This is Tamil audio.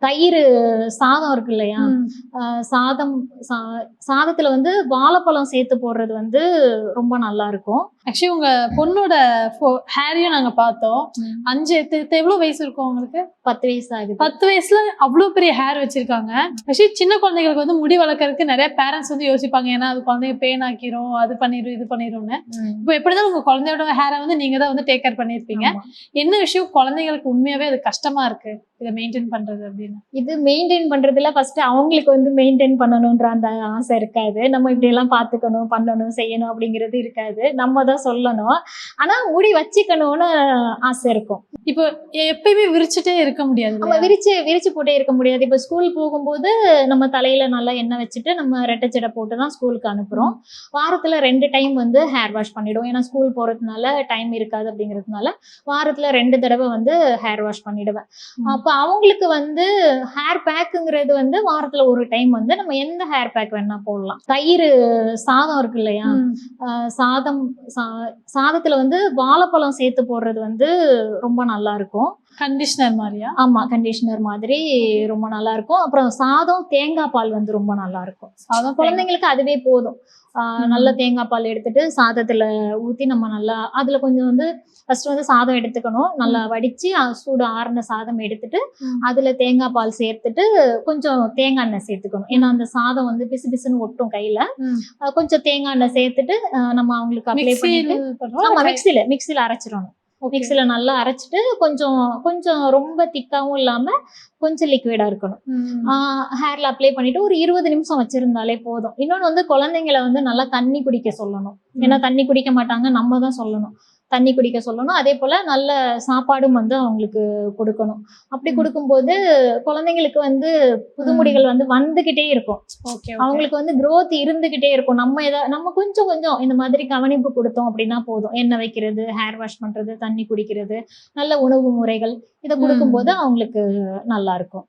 தயிர் சாதம் இருக்கு இல்லையா? ம். சாதம் சாதத்துல வந்து வாழைப்பழம் சேர்த்து போடுறது வந்து ரொம்ப நல்லா இருக்கும். ஆக்சுவலி உங்க பொண்ணோட ஹேரையும் நாங்க பார்த்தோம். 5 எவ்வளவு வயசு இருக்கும் உங்களுக்கு? 10 வயசு ஆகுது. 10 வயசுல அவ்வளவு பெரிய ஹேர் வச்சிருக்காங்க. ஆக்சுவலி சின்ன குழந்தைகளுக்கு வந்து முடி வளர்க்கறதுக்கு நிறைய பேரண்ட்ஸ் வந்து யோசிப்பாங்க. ஏன்னா அது குழந்தைங்க பேன் ஆக்கிரும், அது பண்ணிரும், இது பண்ணிரும்னு. இப்போ எப்படிதான் உங்க குழந்தையோட ஹேரை வந்து நீங்க தான் வந்து டேக் கேர் பண்ணிருப்பீங்க. என்ன விஷயம் குழந்தைங்களுக்கு உண்மையாவே அது கஷ்டமா இருக்கு இதை மெயின்டைன் பண்றது அப்படின்னு? இது மெயின்டைன் பண்றதுல ஃபர்ஸ்ட் அவங்களுக்கு வந்து மெயின்டைன் பண்ணணும்ன்ற அந்த ஆசை இருக்காது. நம்ம இப்படி எல்லாம் பாத்துக்கணும், பண்ணணும், செய்யணும் அப்படிங்கிறது இருக்காது. நம்ம தான் சொல்லணும். ஆனா முடி வச்சுக்கணும்னு ஆசை இருக்கும். இப்போ எப்பயுமே விரிச்சுட்டே இருக்க முடியாது. நம்ம விரிச்சு போட்டே இருக்க முடியாது. இப்ப ஸ்கூல் போகும்போது நம்ம தலையில நல்லா எண்ணெய் வச்சுட்டு நம்ம ரெட்டச்சடை போட்டுதான் ஸ்கூலுக்கு அனுப்புறோம். வாரத்துல 2 டைம் வந்து ஹேர் வாஷ் பண்ணிடுவோம். ஏன்னா ஸ்கூல் போறதுனால டைம் இருக்காது அப்படிங்கிறதுனால வாரத்துல 2 தடவை வந்து ஹேர் வாஷ் பண்ணிடுவேன். அப்ப அவங்களுக்கு வந்து ஹேர் பேக்குங்கிறது வந்து வாரத்துல ஒரு டைம் வந்து நம்ம எந்த ஹேர் பேக் வேணா போடலாம். தயிர் சாதம் இருக்கு இல்லையா? சாதத்துல வந்து வாழைப்பழம் சேர்த்து போடுறது வந்து ரொம்ப நல்லா இருக்கும். கண்டிஷனர் மாதிரியா? ஆமா, கண்டிஷனர் மாதிரி ரொம்ப நல்லா இருக்கும். அப்புறம் சாதம் தேங்காய் பால் வந்து ரொம்ப நல்லா இருக்கும். சாதம் குழந்தைங்களுக்கு அதுவே போதும். நல்ல தேங்காய் பால் எடுத்துட்டு சாதத்துல ஊத்தி நம்ம நல்லா அதுல கொஞ்சம் வந்து ஃபர்ஸ்ட் வந்து சாதம் எடுத்துக்கணும். நல்லா வடிச்சு சூடு ஆறுன சாதம் எடுத்துட்டு அதுல தேங்காய் பால் சேர்த்துட்டு கொஞ்சம் தேங்காய் எண்ணெய் சேர்த்துக்கணும். ஏன்னா அந்த சாதம் வந்து பிசு பிசுன்னு ஒட்டும் கையில. கொஞ்சம் தேங்காய் எண்ணெய் சேர்த்துட்டு நம்ம அவங்களுக்கு அப்ளை பண்ணிட்டு மிக்சியில அரைச்சிடணும். மிக்சியில நல்லா அரைச்சிட்டு கொஞ்சம் ரொம்ப திக்காவும் இல்லாம கொஞ்சம் லிக்விடா இருக்கணும். ஹேர்ல அப்ளை பண்ணிட்டு ஒரு 20 நிமிஷம் வச்சிருந்தாலே போதும். இன்னொன்னு வந்து குழந்தைங்களை வந்து நல்லா தண்ணி குடிக்க சொல்லணும். ஏன்னா தண்ணி குடிக்க மாட்டாங்க, நம்ம தான் சொல்லணும். தண்ணி குடிக்க சொல்லணும். அதே போல நல்ல சாப்பாடும் வந்து அவங்களுக்கு கொடுக்கணும். அப்படி கொடுக்கும்போது குழந்தைங்களுக்கு வந்து புதுமுடிகள் வந்து வந்துகிட்டே இருக்கும். அவங்களுக்கு வந்து growth இருந்துகிட்டே இருக்கும். நம்ம கொஞ்சம் இந்த மாதிரி கவனிப்பு கொடுத்தோம் அப்படின்னா போதும். எண்ணெய் வைக்கிறது, ஹேர் வாஷ் பண்றது, தண்ணி குடிக்கிறது, நல்ல உணவு முறைகள் இதை கொடுக்கும்போது அவங்களுக்கு நல்லா இருக்கும்.